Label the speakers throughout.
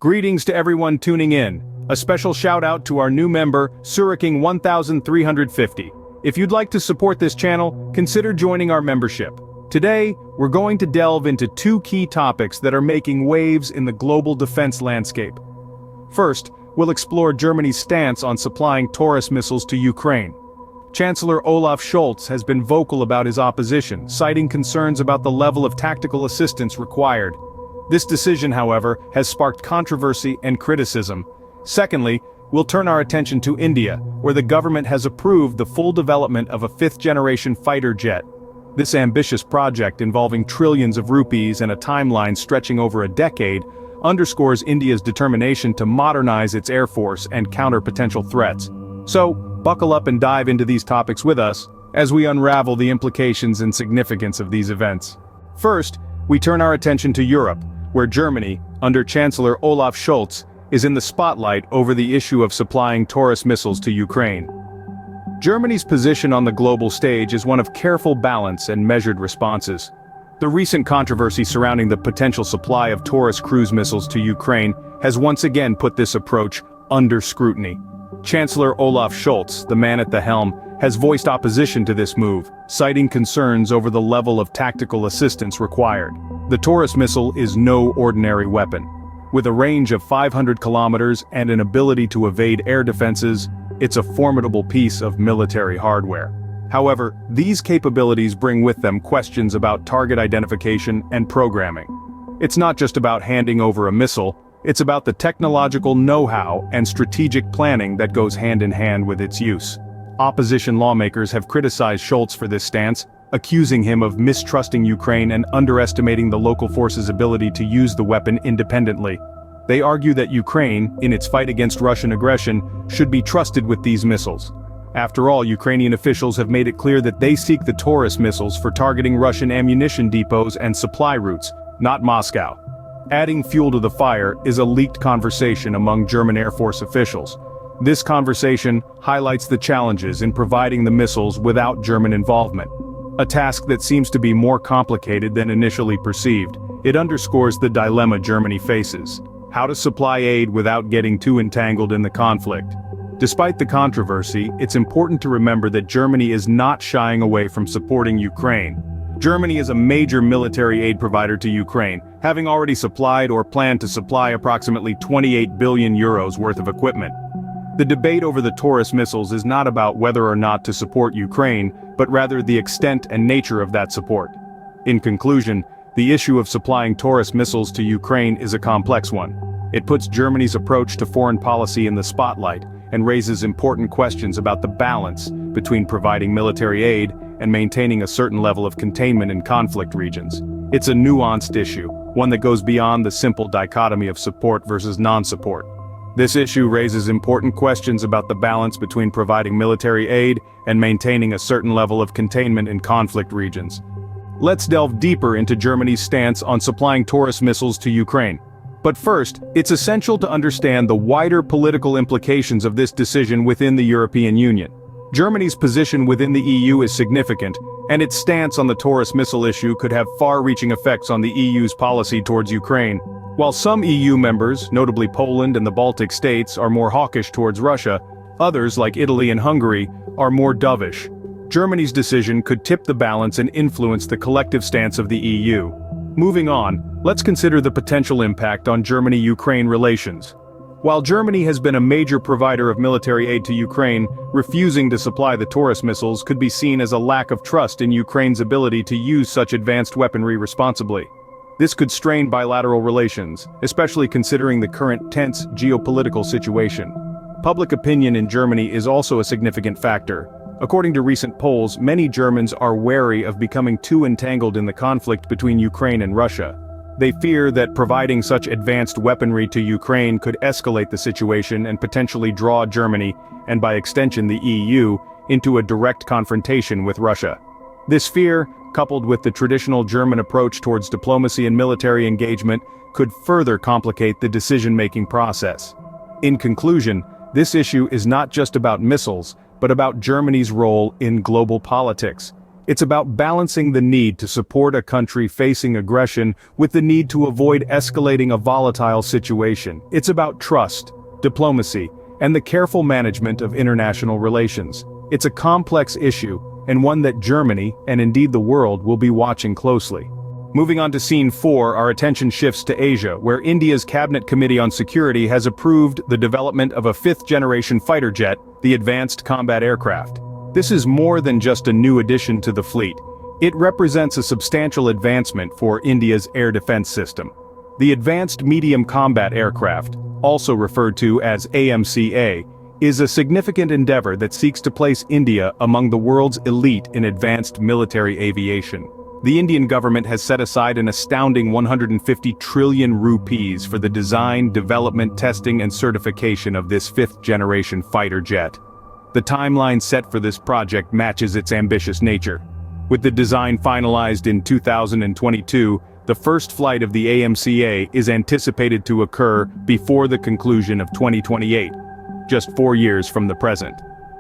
Speaker 1: Greetings to everyone tuning in. A special shout out to our new member, Suriking 1350. If you'd like to support this channel, consider joining our membership. Today, we're going to delve into two key topics that are making waves in the global defense landscape. First, we'll explore Germany's stance on supplying Taurus missiles to Ukraine. Chancellor Olaf Scholz has been vocal about his opposition, citing concerns about the level of tactical assistance required. This decision, however, has sparked controversy and criticism. Secondly, we'll turn our attention to India, where the government has approved the full development of a fifth-generation fighter jet. This ambitious project, involving trillions of rupees and a timeline stretching over a decade, underscores India's determination to modernize its air force and counter potential threats. So, buckle up and dive into these topics with us, as we unravel the implications and significance of these events. First, we turn our attention to Europe, where Germany, under Chancellor Olaf Scholz, is in the spotlight over the issue of supplying Taurus missiles to Ukraine. Germany's position on the global stage is one of careful balance and measured responses. The recent controversy surrounding the potential supply of Taurus cruise missiles to Ukraine has once again put this approach under scrutiny. Chancellor Olaf Scholz, the man at the helm, has voiced opposition to this move, citing concerns over the level of tactical assistance required. The Taurus missile is no ordinary weapon. With a range of 500 kilometers and an ability to evade air defenses, it's a formidable piece of military hardware. However, these capabilities bring with them questions about target identification and programming. It's not just about handing over a missile, it's about the technological know-how and strategic planning that goes hand in hand with its use. Opposition lawmakers have criticized Scholz for this stance, accusing him of mistrusting Ukraine and underestimating the local forces' ability to use the weapon independently. They argue that Ukraine, in its fight against Russian aggression, should be trusted with these missiles. After all, Ukrainian officials have made it clear that they seek the Taurus missiles for targeting Russian ammunition depots and supply routes, not Moscow. Adding fuel to the fire is a leaked conversation among German Air Force officials. This conversation highlights the challenges in providing the missiles without German involvement. A task that seems to be more complicated than initially perceived. It underscores the dilemma Germany faces: how to supply aid without getting too entangled in the conflict. Despite the controversy, it's important to remember that Germany is not shying away from supporting Ukraine. Germany is a major military aid provider to Ukraine, having already supplied or planned to supply approximately 28 billion euros worth of equipment. The debate over the Taurus missiles is not about whether or not to support Ukraine, but rather the extent and nature of that support. In conclusion, the issue of supplying Taurus missiles to Ukraine is a complex one. It puts Germany's approach to foreign policy in the spotlight and raises important questions about the balance between providing military aid and maintaining a certain level of containment in conflict regions. It's a nuanced issue, one that goes beyond the simple dichotomy of support versus non-support. This issue raises important questions about the balance between providing military aid and maintaining a certain level of containment in conflict regions. Let's delve deeper into Germany's stance on supplying Taurus missiles to Ukraine. But first, it's essential to understand the wider political implications of this decision within the European Union. Germany's position within the EU is significant, and its stance on the Taurus missile issue could have far-reaching effects on the EU's policy towards Ukraine. While some EU members, notably Poland and the Baltic states, are more hawkish towards Russia, others, like Italy and Hungary, are more dovish. Germany's decision could tip the balance and influence the collective stance of the EU. Moving on, let's consider the potential impact on Germany-Ukraine relations. While Germany has been a major provider of military aid to Ukraine, refusing to supply the Taurus missiles could be seen as a lack of trust in Ukraine's ability to use such advanced weaponry responsibly. This could strain bilateral relations, especially considering the current tense geopolitical situation. Public opinion in Germany is also a significant factor. According to recent polls, many Germans are wary of becoming too entangled in the conflict between Ukraine and Russia. They fear that providing such advanced weaponry to Ukraine could escalate the situation and potentially draw Germany, and by extension the EU, into a direct confrontation with Russia. This fear, coupled with the traditional German approach towards diplomacy and military engagement, could further complicate the decision-making process. In conclusion, this issue is not just about missiles, but about Germany's role in global politics. It's about balancing the need to support a country facing aggression with the need to avoid escalating a volatile situation. It's about trust, diplomacy, and the careful management of international relations. It's a complex issue, and one that Germany, and indeed the world, will be watching closely. Moving on to Scene 4, our attention shifts to Asia, where India's Cabinet Committee on Security has approved the development of a fifth-generation fighter jet, the Advanced Combat Aircraft. This is more than just a new addition to the fleet. It represents a substantial advancement for India's air defense system. The Advanced Medium Combat Aircraft, also referred to as AMCA, is a significant endeavor that seeks to place India among the world's elite in advanced military aviation. The Indian government has set aside an astounding 150 trillion rupees for the design, development, testing, and certification of this fifth-generation fighter jet. The timeline set for this project matches its ambitious nature. With the design finalized in 2022, the first flight of the AMCA is anticipated to occur before the conclusion of 2028, just 4 years from the present.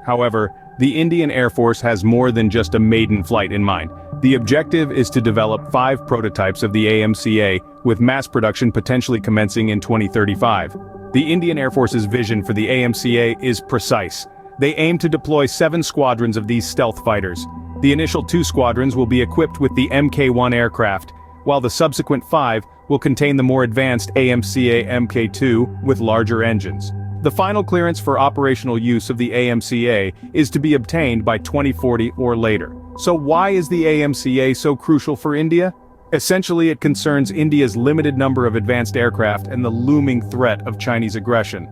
Speaker 1: However, the Indian Air Force has more than just a maiden flight in mind. The objective is to develop 5 prototypes of the AMCA, with mass production potentially commencing in 2035. The Indian Air Force's vision for the AMCA is precise. They aim to deploy 7 squadrons of these stealth fighters. The initial 2 squadrons will be equipped with the Mk1 aircraft, while the subsequent 5 will contain the more advanced AMCA Mk2 with larger engines. The final clearance for operational use of the AMCA is to be obtained by 2040 or later. So why is the AMCA so crucial for India? Essentially, it concerns India's limited number of advanced aircraft and the looming threat of Chinese aggression.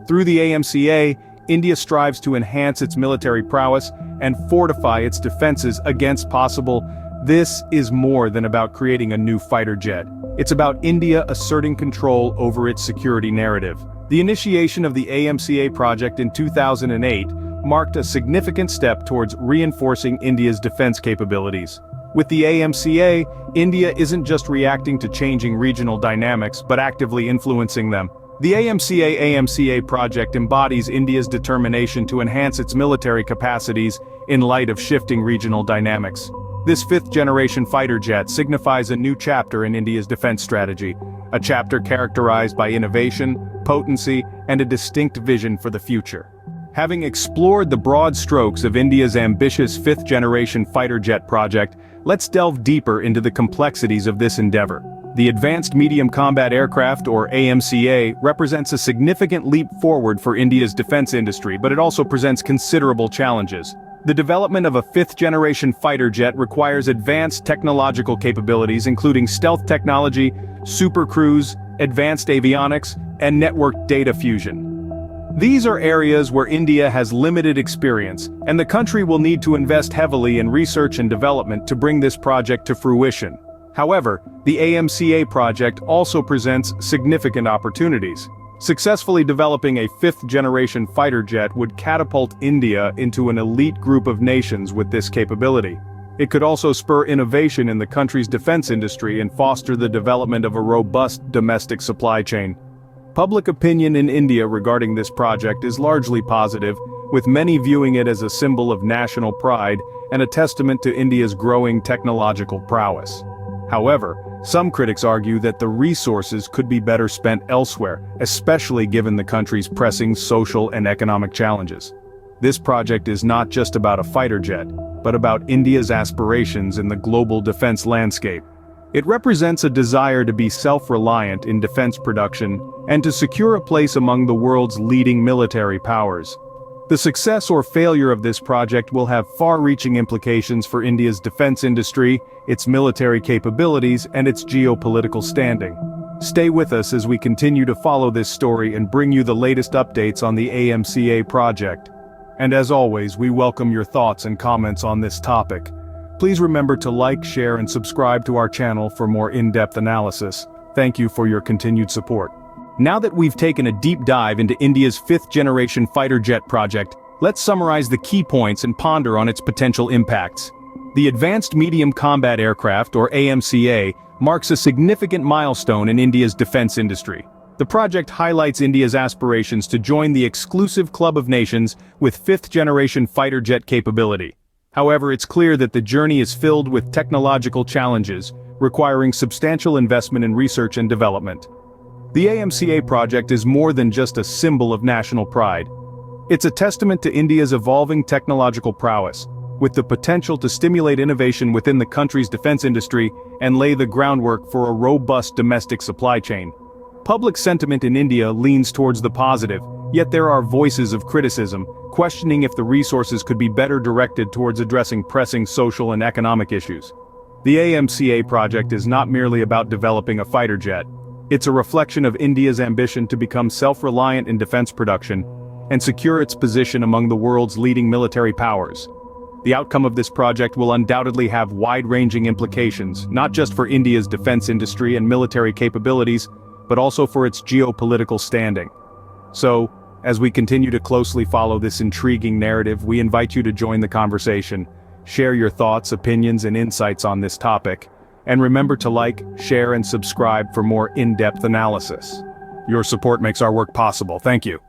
Speaker 1: Through the AMCA, India strives to enhance its military prowess and fortify its defenses against possible. This is more than about creating a new fighter jet. It's about India asserting control over its security narrative. The initiation of the AMCA project in 2008 marked a significant step towards reinforcing India's defense capabilities. With the AMCA, India isn't just reacting to changing regional dynamics but actively influencing them. The AMCA project embodies India's determination to enhance its military capacities in light of shifting regional dynamics. This fifth-generation fighter jet signifies a new chapter in India's defense strategy, a chapter characterized by innovation, potency, and a distinct vision for the future. Having explored the broad strokes of India's ambitious fifth-generation fighter jet project, let's delve deeper into the complexities of this endeavor. The Advanced Medium Combat Aircraft, or AMCA, represents a significant leap forward for India's defense industry, but it also presents considerable challenges. The development of a fifth-generation fighter jet requires advanced technological capabilities including stealth technology, supercruise, advanced avionics, and network data fusion. These are areas where India has limited experience, and the country will need to invest heavily in research and development to bring this project to fruition. However, the AMCA project also presents significant opportunities. Successfully developing a fifth-generation fighter jet would catapult India into an elite group of nations with this capability. It could also spur innovation in the country's defense industry and foster the development of a robust domestic supply chain. Public opinion in India regarding this project is largely positive, with many viewing it as a symbol of national pride and a testament to India's growing technological prowess. However, some critics argue that the resources could be better spent elsewhere, especially given the country's pressing social and economic challenges. This project is not just about a fighter jet, but about India's aspirations in the global defense landscape. It represents a desire to be self-reliant in defense production and to secure a place among the world's leading military powers. The success or failure of this project will have far-reaching implications for India's defense industry, its military capabilities, and its geopolitical standing. Stay with us as we continue to follow this story and bring you the latest updates on the AMCA project. And as always, we welcome your thoughts and comments on this topic. Please remember to like, share, and subscribe to our channel for more in-depth analysis. Thank you for your continued support. Now that we've taken a deep dive into India's fifth-generation fighter jet project, let's summarize the key points and ponder on its potential impacts. The Advanced Medium Combat Aircraft, or AMCA, marks a significant milestone in India's defense industry. The project highlights India's aspirations to join the exclusive club of nations with fifth-generation fighter jet capability. However, it's clear that the journey is filled with technological challenges, requiring substantial investment in research and development. The AMCA project is more than just a symbol of national pride. It's a testament to India's evolving technological prowess, with the potential to stimulate innovation within the country's defense industry and lay the groundwork for a robust domestic supply chain. Public sentiment in India leans towards the positive, yet there are voices of criticism, questioning if the resources could be better directed towards addressing pressing social and economic issues. The AMCA project is not merely about developing a fighter jet. It's a reflection of India's ambition to become self-reliant in defense production and secure its position among the world's leading military powers. The outcome of this project will undoubtedly have wide-ranging implications, not just for India's defense industry and military capabilities, but also for its geopolitical standing. So, as we continue to closely follow this intriguing narrative, we invite you to join the conversation, share your thoughts, opinions, and insights on this topic, and remember to like, share, and subscribe for more in-depth analysis. Your support makes our work possible. Thank you.